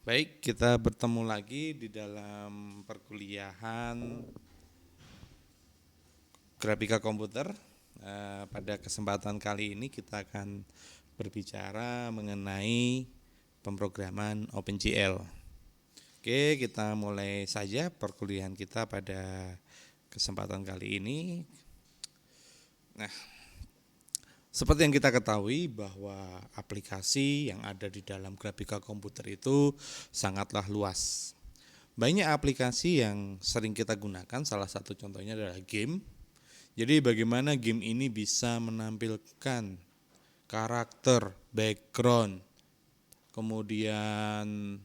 Baik, kita bertemu lagi di dalam perkuliahan grafika komputer. Pada kesempatan kali ini kita akan berbicara mengenai pemrograman OpenGL. Oke, kita mulai saja perkuliahan kita pada kesempatan kali ini. Nah, seperti yang kita ketahui bahwa aplikasi yang ada di dalam grafika komputer itu sangatlah luas. Banyak aplikasi yang sering kita gunakan, salah satu contohnya adalah game. Jadi bagaimana game ini bisa menampilkan karakter, background, kemudian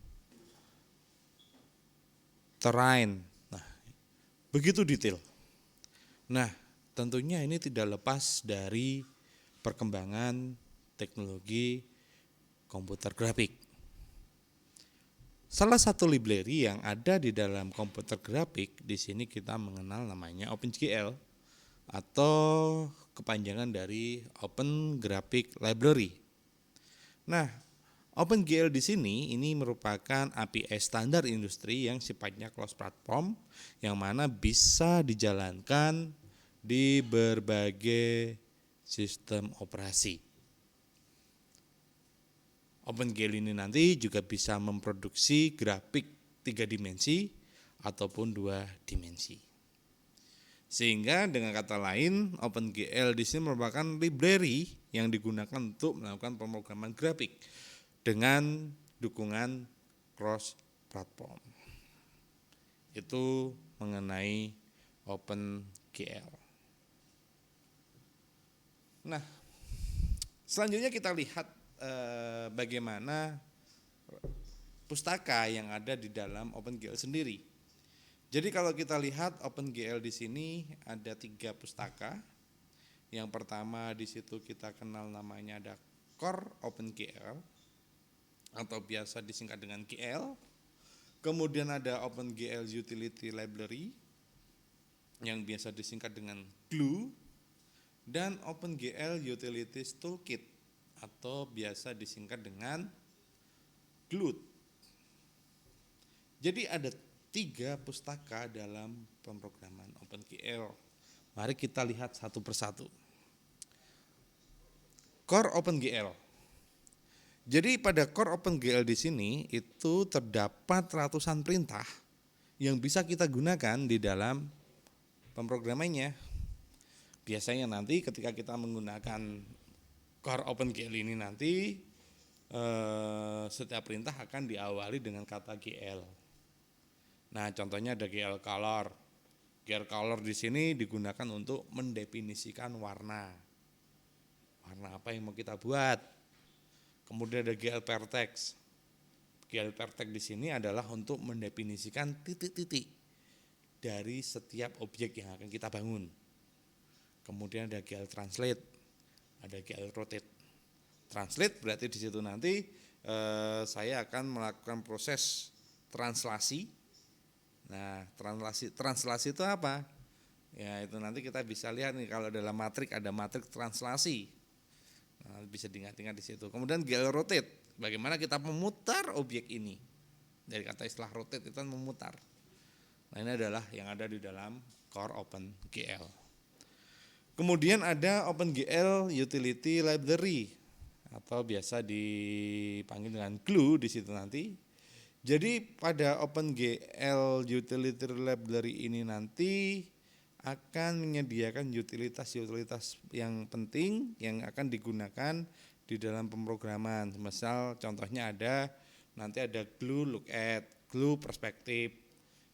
terrain. Nah, begitu detail. Nah, tentunya ini tidak lepas dari perkembangan teknologi komputer grafik. Salah satu library yang ada di dalam komputer grafik di sini kita mengenal namanya OpenGL atau kepanjangan dari Open Graphic Library. Nah, OpenGL di sini ini merupakan API standar industri yang sifatnya closed platform yang mana bisa dijalankan di berbagai sistem operasi. OpenGL ini nanti juga bisa memproduksi grafik 3 dimensi ataupun 2 dimensi. Sehingga dengan kata lain, OpenGL di sini merupakan library yang digunakan untuk melakukan pemrograman grafik dengan dukungan cross platform. Itu mengenai OpenGL. Nah, selanjutnya kita lihat bagaimana pustaka yang ada di dalam OpenGL sendiri. Jadi kalau kita lihat OpenGL di sini ada 3 pustaka. Yang pertama di situ kita kenal namanya ada Core OpenGL atau biasa disingkat dengan GL. Kemudian ada OpenGL Utility Library yang biasa disingkat dengan GLUE dan OpenGL Utilities Toolkit atau biasa disingkat dengan GLUT. Jadi ada 3 pustaka dalam pemrograman OpenGL. Mari kita lihat satu persatu. Core OpenGL. Jadi pada Core OpenGL di sini itu terdapat ratusan perintah yang bisa kita gunakan di dalam pemrogramannya. Biasanya nanti ketika kita menggunakan Core OpenGL ini nanti setiap perintah akan diawali dengan kata GL. Nah, contohnya ada GL color. GL color di sini digunakan untuk mendefinisikan warna. Warna apa yang mau kita buat. Kemudian ada GL vertex. GL vertex di sini adalah untuk mendefinisikan titik-titik dari setiap objek yang akan kita bangun. Kemudian ada GL translate, ada GL rotate. Translate berarti di situ nanti saya akan melakukan proses translasi. Nah, translasi itu apa? Ya, itu nanti kita bisa lihat nih kalau dalam matrik ada matrik translasi. Nah, bisa diingat-ingat di situ. Kemudian GL rotate, bagaimana kita memutar objek ini. Dari kata istilah rotate itu kan memutar. Nah, ini adalah yang ada di dalam Core OpenGL. Kemudian ada OpenGL Utility Library atau biasa dipanggil dengan GLUE di situ nanti. Jadi pada OpenGL Utility Library ini nanti akan menyediakan utilitas-utilitas yang penting yang akan digunakan di dalam pemrograman. Misal contohnya ada nanti ada glue look at, glue perspektif.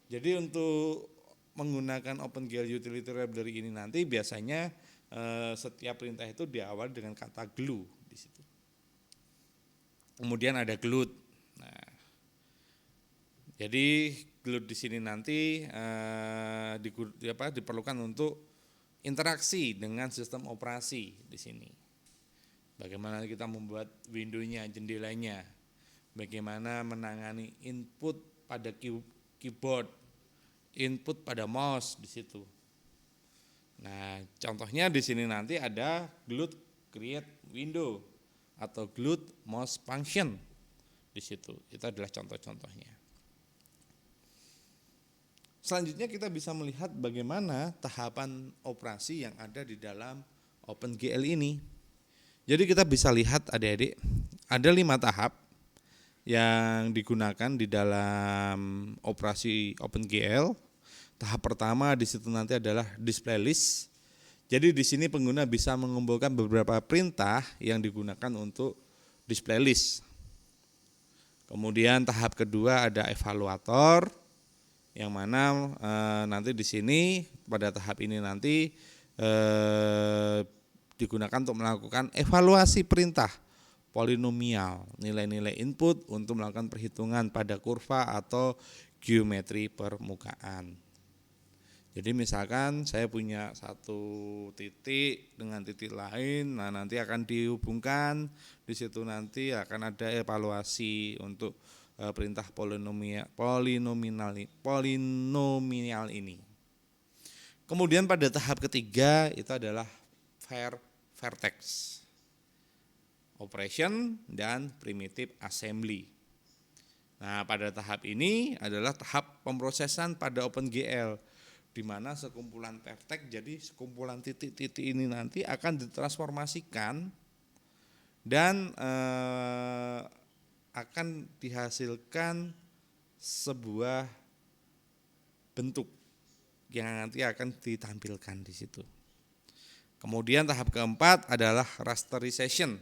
Jadi untuk menggunakan OpenGL Utility Library ini nanti biasanya setiap perintah itu diawali dengan kata glue di situ. Kemudian ada glut. Nah, jadi glut di sini nanti diperlukan untuk interaksi dengan sistem operasi di sini. Bagaimana kita membuat windownya, jendelanya, bagaimana menangani input pada keyboard, input pada mouse di situ. Nah, contohnya di sini nanti ada glut create window atau glut mouse function. di situ. Itu adalah contoh-contohnya. Selanjutnya kita bisa melihat bagaimana tahapan operasi yang ada di dalam OpenGL ini. Jadi kita bisa lihat adik-adik, ada 5 tahap yang digunakan di dalam operasi OpenGL. Tahap pertama di situ nanti adalah display list. Jadi di sini pengguna bisa mengumpulkan beberapa perintah yang digunakan untuk display list. Kemudian tahap kedua ada evaluator, yang mana nanti di sini pada tahap ini nanti digunakan untuk melakukan evaluasi perintah polinomial, nilai-nilai input untuk melakukan perhitungan pada kurva atau geometri permukaan. Jadi misalkan saya punya satu titik dengan titik lain, nah nanti akan dihubungkan, di situ nanti akan ada evaluasi untuk perintah polinomial ini. Kemudian pada tahap ketiga itu adalah vertex operation dan primitive assembly. Nah, pada tahap ini adalah tahap pemrosesan pada OpenGL, di mana sekumpulan vertex, jadi sekumpulan titik-titik ini nanti akan ditransformasikan dan akan dihasilkan sebuah bentuk yang nanti akan ditampilkan di situ. Kemudian tahap keempat adalah rasterization.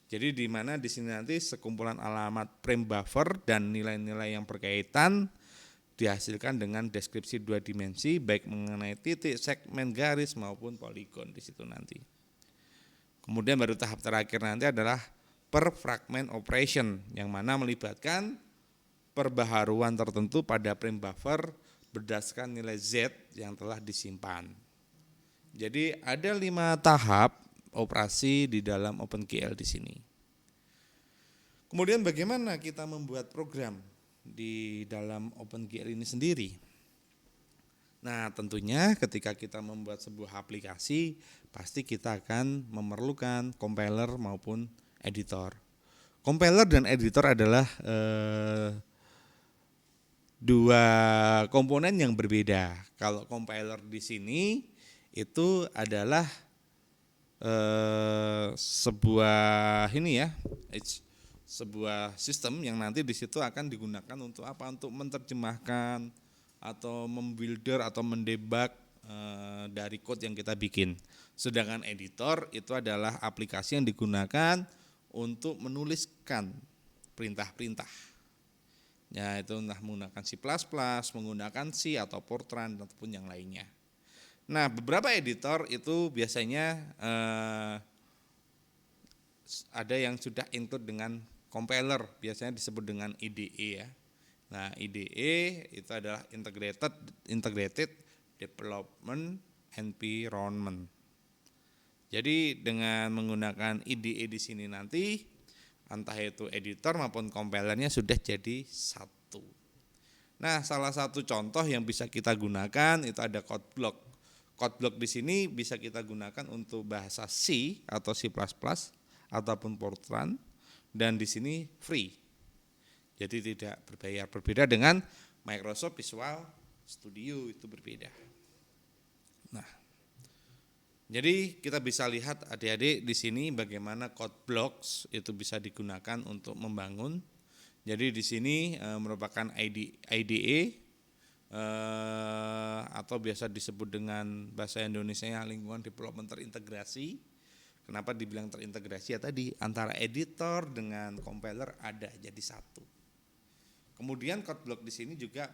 Jadi di mana di sini nanti sekumpulan alamat frame buffer dan nilai-nilai yang berkaitan dihasilkan dengan deskripsi 2 dimensi baik mengenai titik, segmen, garis maupun poligon di situ nanti. Kemudian baru tahap terakhir nanti adalah per fragment operation, yang mana melibatkan perbaharuan tertentu pada frame buffer berdasarkan nilai Z yang telah disimpan. Jadi ada 5 tahap operasi di dalam OpenGL di sini. Kemudian bagaimana kita membuat program di dalam OpenGL ini sendiri? Nah, tentunya ketika kita membuat sebuah aplikasi, pasti kita akan memerlukan compiler maupun editor. Compiler dan editor adalah dua komponen yang berbeda. Kalau compiler di sini itu adalah sebuah sebuah sistem yang nanti di situ akan digunakan untuk apa? Untuk menerjemahkan atau membuilder atau mendebug dari code yang kita bikin. Sedangkan editor itu adalah aplikasi yang digunakan untuk menuliskan perintah-perintah. Ya, itu entah menggunakan C++, menggunakan C atau Fortran ataupun yang lainnya. Nah, beberapa editor itu biasanya ada yang sudah include dengan compiler, biasanya disebut dengan IDE ya. Nah, IDE itu adalah Integrated Development Environment. Jadi dengan menggunakan IDE di sini nanti entah itu editor maupun compilernya sudah jadi satu. Nah, salah satu contoh yang bisa kita gunakan itu ada code block. Code block di sini bisa kita gunakan untuk bahasa C atau C++ ataupun Fortran, dan di sini free. Jadi tidak berbayar. Berbeda dengan Microsoft Visual Studio, itu berbeda. Nah, jadi kita bisa lihat adik-adik di sini bagaimana code blocks itu bisa digunakan untuk membangun. Jadi di sini merupakan IDE atau biasa disebut dengan bahasa Indonesianya lingkungan development terintegrasi. Kenapa dibilang terintegrasi? Ya tadi antara editor dengan compiler ada jadi satu. Kemudian code block di sini juga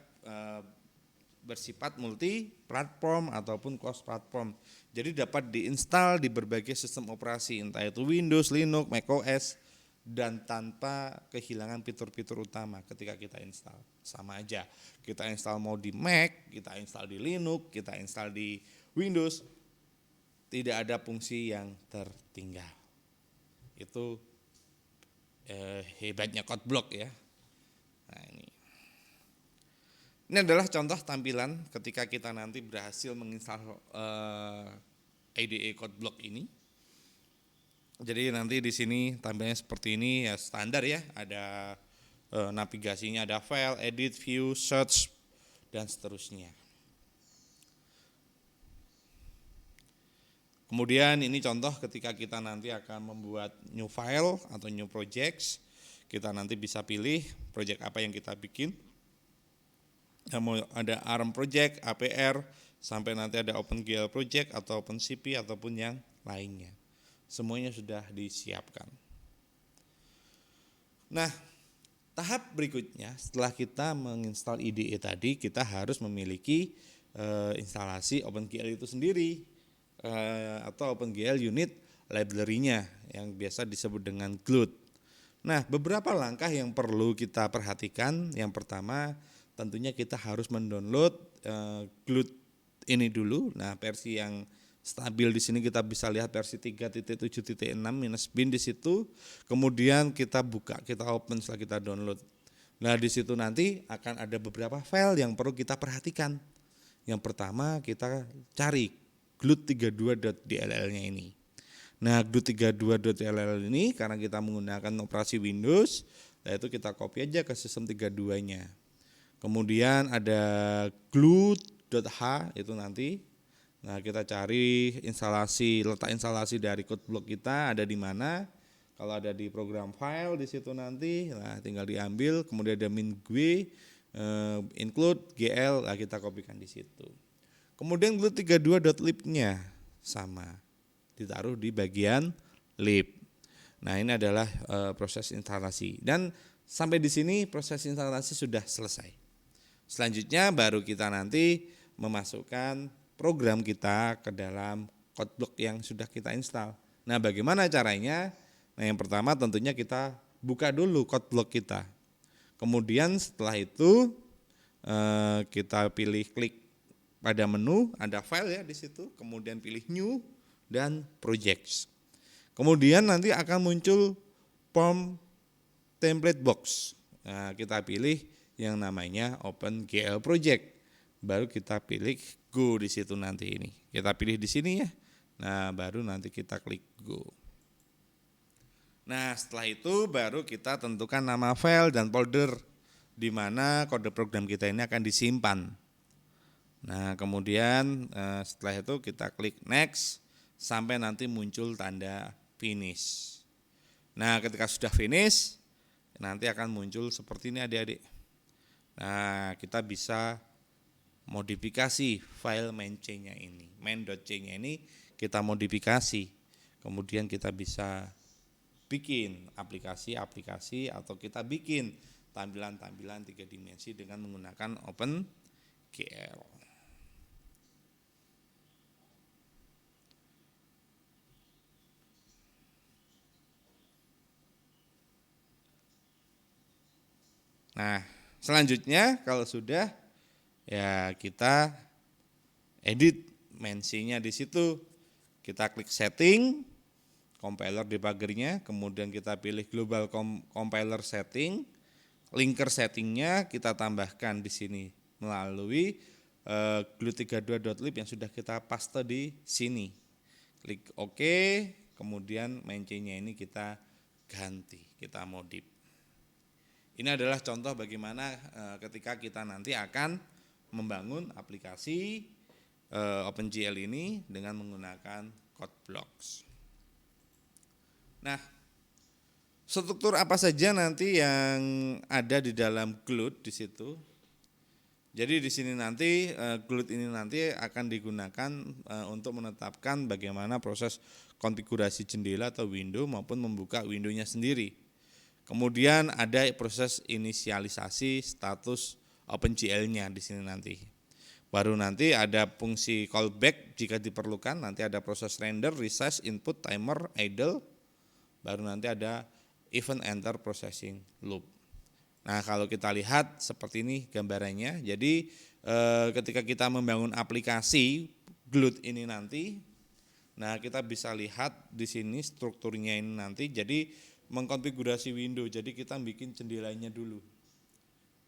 bersifat multi platform ataupun cross platform. Jadi dapat diinstal di berbagai sistem operasi, entah itu Windows, Linux, macOS, dan tanpa kehilangan fitur-fitur utama ketika kita install. Sama aja, kita install mau di Mac, kita install di Linux, kita install di Windows, tidak ada fungsi yang tertinggal. Itu hebatnya code block ya. Nah, ini adalah contoh tampilan ketika kita nanti berhasil menginstal IDE code block ini. Jadi nanti di sini tampilnya seperti ini ya, standar ya, ada navigasinya, ada file, edit, view, search dan seterusnya. Kemudian ini contoh ketika kita nanti akan membuat new file atau new projects, kita nanti bisa pilih project apa yang kita bikin. Mau ada ARM project, APR, sampai nanti ada OpenGL project atau OpenCP ataupun yang lainnya. Semuanya sudah disiapkan. Nah, tahap berikutnya setelah kita menginstal IDE tadi, kita harus memiliki instalasi OpenGL itu sendiri. Atau OpenGL unit library-nya yang biasa disebut dengan GLUT. Nah, beberapa langkah yang perlu kita perhatikan. Yang pertama, tentunya kita harus mendownload GLUT ini dulu. Nah, versi yang stabil di sini kita bisa lihat versi 3.7.6-bin di situ. Kemudian kita buka, kita open setelah kita download. Nah, di situ nanti akan ada beberapa file yang perlu kita perhatikan. Yang pertama, kita cari glut32.dll-nya ini. Nah, glut32.dll ini karena kita menggunakan operasi Windows, yaitu kita copy aja ke sistem 32-nya. Kemudian ada glut.h itu nanti. Nah, kita cari letak instalasi dari code block kita ada di mana. Kalau ada di program file di situ nanti, nah tinggal diambil, kemudian ada min-gui, include gl, nah kita kopikan di situ. Kemudian glut32.lib-nya sama, ditaruh di bagian lib. Nah, ini adalah proses instalasi dan sampai di sini proses instalasi sudah selesai. Selanjutnya baru kita nanti memasukkan program kita ke dalam code block yang sudah kita install. Nah, bagaimana caranya? Nah, yang pertama tentunya kita buka dulu code block kita. Kemudian setelah itu kita pilih klik pada menu, ada file ya di situ, kemudian pilih new dan projects. Kemudian nanti akan muncul form template box. Nah, kita pilih yang namanya OpenGL project. Baru kita pilih go di situ nanti ini. Kita pilih di sini ya. Nah, baru nanti kita klik go. Nah, setelah itu baru kita tentukan nama file dan folder di mana kode program kita ini akan disimpan. Nah, kemudian setelah itu kita klik next sampai nanti muncul tanda finish. Nah, ketika sudah finish nanti akan muncul seperti ini adik-adik. Nah, kita bisa modifikasi file main.c-nya ini. Main.c-nya ini kita modifikasi. Kemudian kita bisa bikin aplikasi-aplikasi atau kita bikin tampilan-tampilan 3 dimensi dengan menggunakan OpenGL. Nah, selanjutnya kalau sudah ya kita edit main.c-nya di situ. Kita klik setting, compiler debuggernya, kemudian kita pilih global compiler setting, linker settingnya kita tambahkan di sini melalui glut32.lib yang sudah kita paste di sini. Klik OK, kemudian main.c-nya ini kita ganti, kita modif. Ini adalah contoh bagaimana ketika kita nanti akan membangun aplikasi OpenGL ini dengan menggunakan code blocks. Nah, struktur apa saja nanti yang ada di dalam glut di situ? Jadi di sini nanti glut ini nanti akan digunakan untuk menetapkan bagaimana proses konfigurasi jendela atau window maupun membuka windownya sendiri. Kemudian ada proses inisialisasi status OpenGL-nya di sini nanti. Baru nanti ada fungsi callback jika diperlukan, nanti ada proses render, resize, input, timer, idle. Baru nanti ada event enter processing loop. Nah, kalau kita lihat seperti ini gambarannya. Jadi ketika kita membangun aplikasi glut ini nanti, nah kita bisa lihat di sini strukturnya ini nanti. Jadi mengkonfigurasi window, jadi kita bikin jendelanya dulu.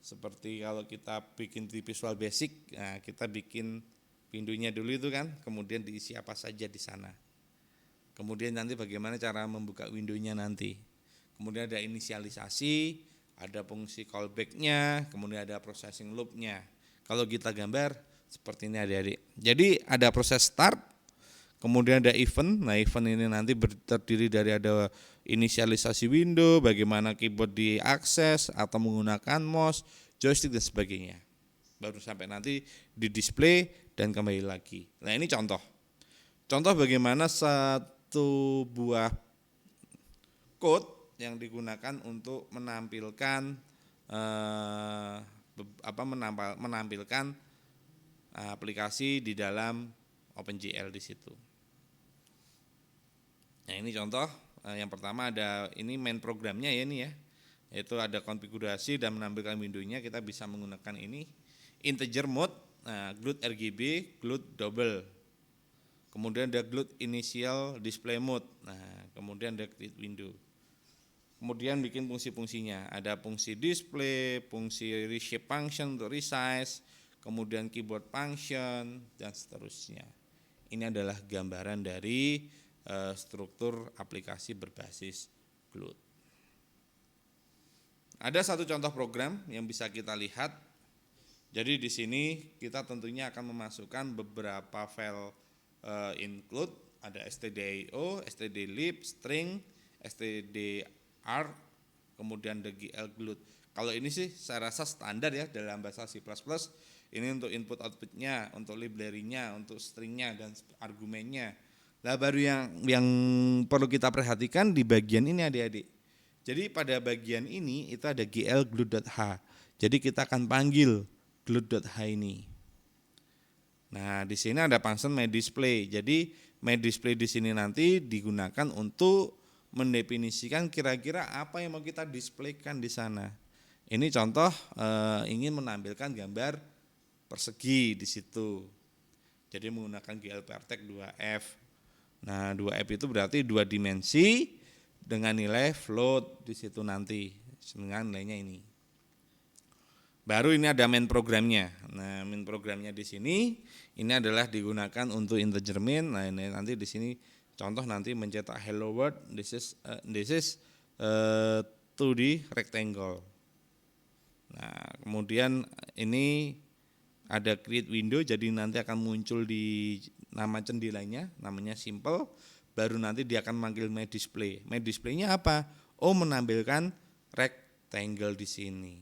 Seperti kalau kita bikin di Visual Basic, nah kita bikin windownya dulu itu kan, kemudian diisi apa saja di sana. Kemudian nanti bagaimana cara membuka window-nya nanti. Kemudian ada inisialisasi, ada fungsi callback-nya, kemudian ada processing loop-nya. Kalau kita gambar seperti ini adik-adik. Jadi ada proses start, kemudian ada event. Nah, event ini nanti terdiri dari ada inisialisasi window, bagaimana keyboard diakses atau menggunakan mouse, joystick dan sebagainya. Baru sampai nanti di display dan kembali lagi. Nah, ini contoh. Contoh bagaimana satu buah code yang digunakan untuk menampilkan menampilkan aplikasi di dalam OpenGL di situ. Nah, ini contoh. Yang pertama ada ini main programnya ya ini ya. Yaitu ada konfigurasi dan menampilkan window-nya, kita bisa menggunakan ini integer mode, GLUT RGB, GLUT double. Kemudian ada GLUT initial display mode. Nah, kemudian ada create window. Kemudian bikin fungsi-fungsinya. Ada fungsi display, fungsi reshape function untuk resize, kemudian keyboard function dan seterusnya. Ini adalah gambaran dari struktur aplikasi berbasis GLUT. Ada satu contoh program yang bisa kita lihat. Jadi di sini kita tentunya akan memasukkan beberapa file include, ada stdio, stdlib, string, stdr, kemudian dgl GLUT. Kalau ini sih saya rasa standar ya dalam bahasa C++. Ini untuk input outputnya, untuk library-nya, untuk stringnya dan argumennya. Nah, baru yang perlu kita perhatikan di bagian ini adik-adik. Jadi pada bagian ini itu ada gl glut.h. Jadi kita akan panggil glut.h ini. Nah, di sini ada function myDisplay. Jadi myDisplay di sini nanti digunakan untuk mendefinisikan kira-kira apa yang mau kita displaykan di sana. Ini contoh ingin menampilkan gambar persegi di situ. Jadi menggunakan glPartek 2F. Nah, 2F itu berarti 2 dimensi dengan nilai float di situ nanti dengan nilainya ini. Baru ini ada main programnya. Nah, main programnya di sini ini adalah digunakan untuk integer main. Nah, ini nanti di sini contoh nanti mencetak hello world. This is 2D rectangle. Nah, kemudian ini ada create window, jadi nanti akan muncul di nama jendelanya, namanya simple. Baru nanti dia akan manggil myDisplay. MyDisplay-nya apa? Oh, menampilkan rectangle di sini.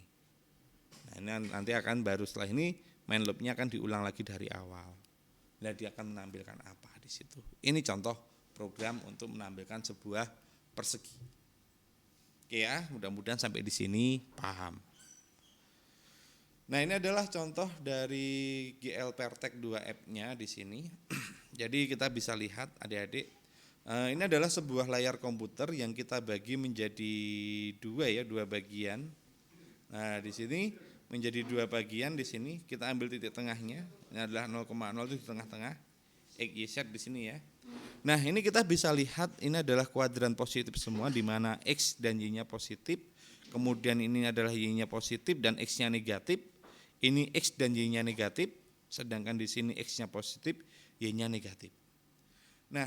Nah, ini nanti akan baru setelah ini main loop-nya akan diulang lagi dari awal. Nah, dia akan menampilkan apa di situ. Ini contoh program untuk menampilkan sebuah persegi. Oke ya, mudah-mudahan sampai di sini paham. Nah, ini adalah contoh dari glPartek 2F-nya di sini. Jadi kita bisa lihat adik-adik, ini adalah sebuah layar komputer yang kita bagi menjadi dua bagian. Nah, di sini menjadi 2 bagian. Di sini kita ambil titik tengahnya. Ini adalah 0,0 itu di tengah-tengah. X, Y, Z di sini ya. Nah, ini kita bisa lihat ini adalah kuadran positif semua, di mana X dan Y-nya positif. Kemudian ini adalah Y-nya positif dan X-nya negatif. Ini X dan Y-nya negatif, sedangkan di sini X-nya positif, Y-nya negatif. Nah,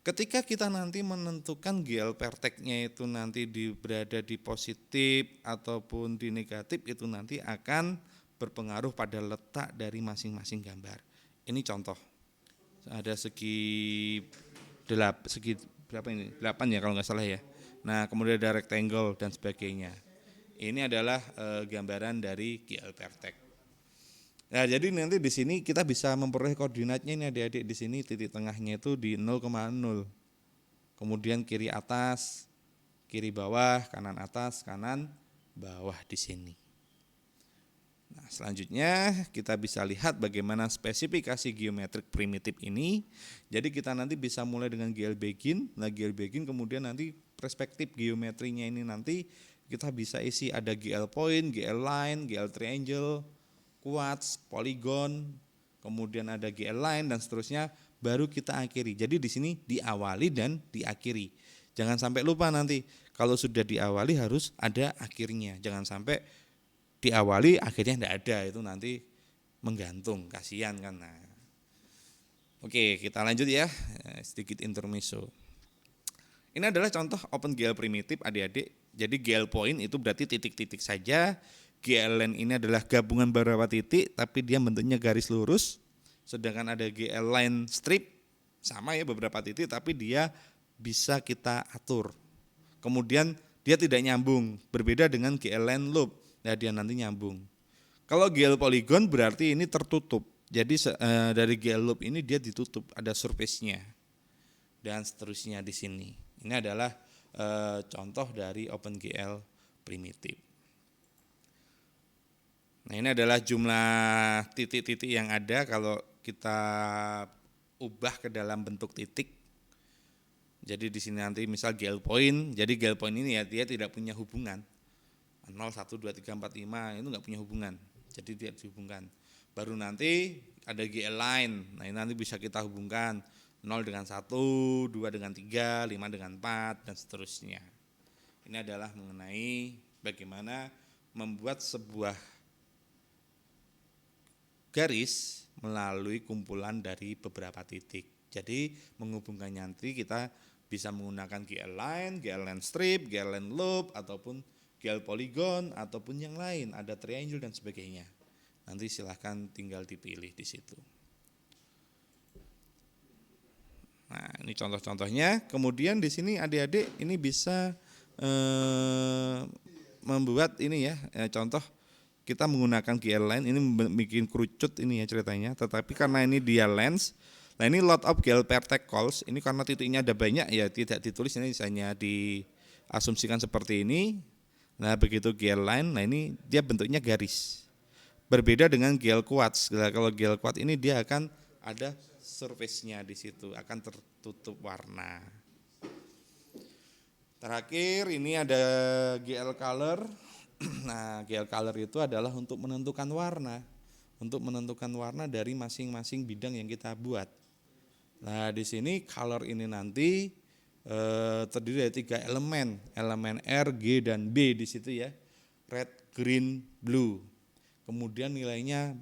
ketika kita nanti menentukan glPartek-nya itu nanti berada di positif ataupun di negatif, itu nanti akan berpengaruh pada letak dari masing-masing gambar. Ini contoh. Ada segi berapa ini? 8 ya kalau nggak salah ya. Nah, kemudian ada rectangle dan sebagainya. Ini adalah gambaran dari glPartek. Nah, jadi nanti di sini kita bisa memperoleh koordinatnya ini adik-adik. Di sini titik tengahnya itu di 0,0. Kemudian kiri atas, kiri bawah, kanan atas, kanan bawah di sini. Nah, selanjutnya kita bisa lihat bagaimana spesifikasi geometrik primitif ini. Jadi kita nanti bisa mulai dengan GLBegin. Nah, GLBegin kemudian nanti perspektif geometrinya ini nanti kita bisa isi ada GL point, GL line, GL triangle, quartz, polygon, kemudian ada GL line dan seterusnya, baru kita akhiri. Jadi di sini diawali dan diakhiri. Jangan sampai lupa nanti kalau sudah diawali harus ada akhirnya. Jangan sampai diawali akhirnya tidak ada, itu nanti menggantung, kasihan kan. Nah, Oke, kita lanjut ya, sedikit intermezzo. Ini adalah contoh OpenGL primitif adik-adik. Jadi GL point itu berarti titik-titik saja. GLN ini adalah gabungan beberapa titik tapi dia bentuknya garis lurus. Sedangkan ada GL line strip sama ya beberapa titik tapi dia bisa kita atur. Kemudian dia tidak nyambung, berbeda dengan GL line loop. Nah, dia nanti nyambung. Kalau GL polygon berarti ini tertutup. Jadi dari GL loop ini dia ditutup, ada surface-nya. Dan seterusnya di sini. Ini adalah contoh dari OpenGL primitif. Nah, ini adalah jumlah titik-titik yang ada kalau kita ubah ke dalam bentuk titik. Jadi di sini nanti misal GL point, jadi GL point ini ya dia tidak punya hubungan. 0, 1, 2, 3, 4, 5 itu enggak punya hubungan. Jadi dia dihubungkan. Baru nanti ada GL line. Nah, ini nanti bisa kita hubungkan 0 dengan 1, 2 dengan 3, 5 dengan 4, dan seterusnya. Ini adalah mengenai bagaimana membuat sebuah garis melalui kumpulan dari beberapa titik. Jadi menghubungkannya nanti kita bisa menggunakan GL line, GL line strip, GL line loop, ataupun GL polygon, ataupun yang lain, ada triangle dan sebagainya. Nanti silahkan tinggal dipilih di situ. Nah, ini contoh-contohnya. Kemudian di sini adik-adik ini bisa membuat ini ya, contoh kita menggunakan GL line ini bikin kerucut ini ya ceritanya. Tetapi karena ini dia lens, nah ini lot of GL vertex calls, ini karena titiknya ada banyak ya tidak ditulis, ini hanya diasumsikan seperti ini. Nah, begitu GL line, nah ini dia bentuknya garis. Berbeda dengan GL quartz. Kalau GL quartz ini dia akan ada surface-nya di situ, akan tertutup warna. Terakhir ini ada GL color. Nah, GL color itu adalah untuk menentukan warna. Untuk menentukan warna dari masing-masing bidang yang kita buat. Nah, di sini color ini nanti terdiri dari 3 elemen. Elemen R, G, dan B di situ ya. Red, green, blue. Kemudian nilainya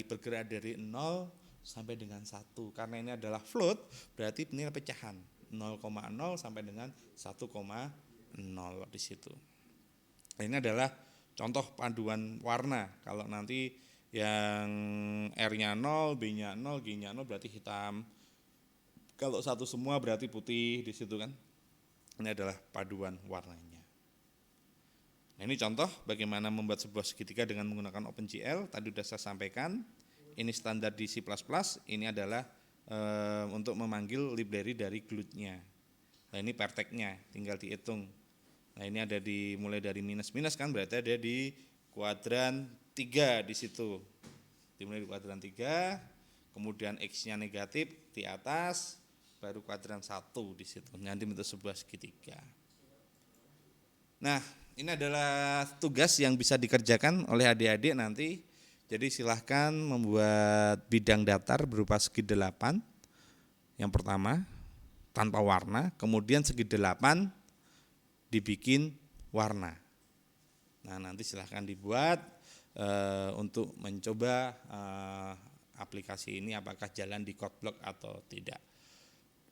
bergerak dari 0 sampai dengan 1. Karena ini adalah float, berarti nilai pecahan 0,0 sampai dengan 1,0 di situ. Ini adalah contoh panduan warna. Kalau nanti yang R-nya 0, B-nya 0, G-nya 0 berarti hitam. Kalau satu semua berarti putih di situ kan. Ini adalah paduan warnanya. Nah, ini contoh bagaimana membuat sebuah segitiga dengan menggunakan OpenGL. Tadi sudah saya sampaikan. Ini standar di C++, ini adalah untuk memanggil library dari GLUT-nya. Nah, ini vertex-nya, tinggal dihitung. Nah, ini ada mulai dari minus-minus kan, berarti ada di kuadran 3 di situ. Dimulai di kuadran 3, kemudian X-nya negatif di atas, baru kuadran 1 di situ. Nanti bentuk sebuah segitiga. Nah, ini adalah tugas yang bisa dikerjakan oleh adik-adik nanti. Jadi silahkan membuat bidang datar berupa segi 8 yang pertama tanpa warna, kemudian segi 8 dibikin warna. Nah, nanti silahkan dibuat untuk mencoba aplikasi ini apakah jalan di Codeblock atau tidak.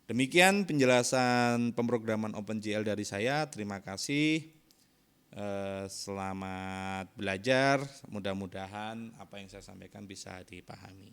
Demikian penjelasan pemrograman OpenGL dari saya. Terima kasih. Selamat belajar, mudah-mudahan apa yang saya sampaikan bisa dipahami.